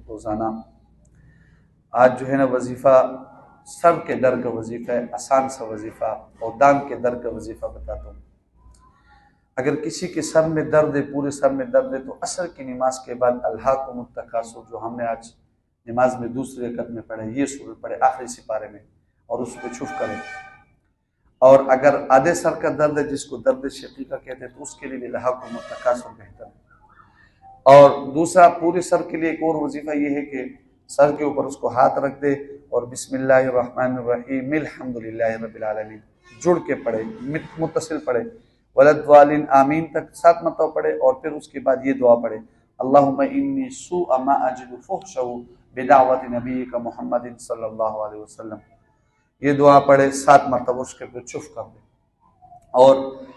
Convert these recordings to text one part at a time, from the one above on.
रोज़ाना। आज जो है ना वजीफ़ा सर के दर्द का वजीफ़ा है, आसान सा वजीफ़ा, और दान के दर्द का वजीफ़ा बताता हूँ। अगर किसी के सर में दर्द है, पूरे सर में दर्द है, तो असर की नमाज के बाद अल्हाकुमुत तकासुर, जो हमने आज नमाज में दूसरे रकअत में पढ़े, ये सूरत पढ़े आखिरी सिपारे में, और उसको छुप करें। और अगर आधे सर का दर्द है, जिसको दर्द शकीका कहते हैं, तो उसके लिए अल्हाकुमुत तकासुर बेहतर है। और दूसरा, पूरे सर के लिए एक और वजीफा ये है कि सर के ऊपर उसको हाथ रख दे और बिस्मिल्लाहिर्रहमानिर्रहीम अल्हम्दुलिल्लाहि रब्बिल आलमीन जुड़ के पढ़े, मुत्तसिल पढ़े, वलद्वालिन आमीन तक 7 मरतबा पढ़े, और फिर उसके बाद ये दुआ पढ़े, अल्लाहुम्मा इन्नी सुअ मा अजिदु फुहशहु बिदावति नबीका मुहम्मदिन सल्लल्लाहु अलैहि वसल्लम। ये दुआ पढ़े 7 मरतबा, उसके फिर चुप कर दे। और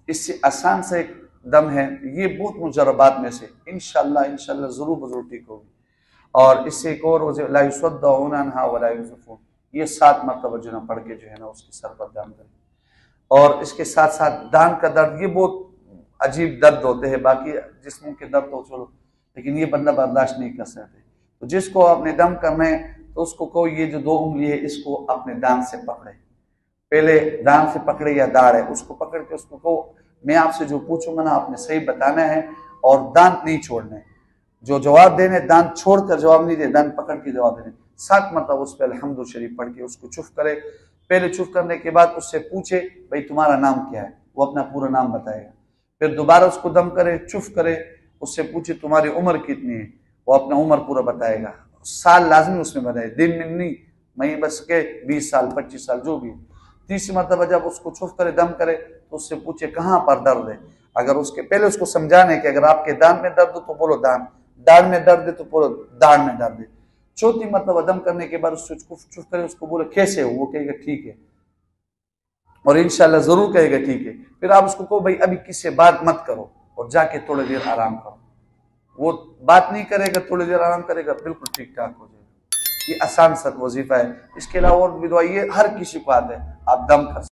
इससे आसान से एक दम है, ये बहुत मुजरबात में से इंशाअल्लाह ज़रूर बजरूर ठीक होगी। और इससे एक और ला युसद्दऊन अन्हा वला युज़फ़ून, ये 7 मरतबा जो ना पढ़ के जो है ना उसके सर पर दान करें। और इसके साथ साथ दान का दर्द, ये बहुत अजीब दर्द होते हैं, बाकी जिस्मों के दर्द तो छोड़ो, लेकिन ये बंदा बर्दाश्त नहीं कर सकते। तो जिसको अपने दम करना है, तो उसको कहो ये जो 2 उंगली है इसको अपने दान से पकड़े, पहले दान से पकड़े या दाढ़ है उसको पकड़ के उसको कहो मैं आपसे जो पूछूंगा ना आपने सही बताना है, और दांत नहीं छोड़ने, जो जवाब देने दांत छोड़कर जवाब नहीं दे, दांत पकड़ के जवाब देने। 7 मतलब उस पर अल्हम्दु शरीफ पढ़ के उसको चुप करे। पहले चुप करने के बाद उससे पूछे भाई तुम्हारा नाम क्या है, वो अपना पूरा नाम बताएगा। फिर दोबारा उसको दम करे, चुप करे, उससे पूछे तुम्हारी उम्र कितनी है, वो अपना उम्र पूरा बताएगा। साल लाजमी उसमें बताए, दिन में नहीं, मई बस के 20 साल 25 साल जो भी। तीसरी मरतबा जब उसको चुप करे, दम करे, तो उससे पूछे कहाँ पर दर्द है। अगर उसके पहले उसको समझाने कि अगर आपके दांत में दर्द हो तो बोलो दांत, दाढ़ में दर्द है तो बोलो दाढ़ में दर्द है। चौथी मरतबा दम करने के बाद उससे चुप करे, उसको बोले कैसे हो, वो कहेगा ठीक है, और इंशाल्लाह जरूर कहेगा ठीक है। फिर आप उसको कहो भाई अभी किससे बात मत करो और जाके थोड़ी देर आराम करो। वो बात नहीं करेगा, थोड़ी देर आराम करेगा, बिल्कुल ठीक ठाक हो जाएगा। ये आसान सा वजीफा है। इसके अलावा और भी दुआ ये हर किसी को आता है, आप दम कर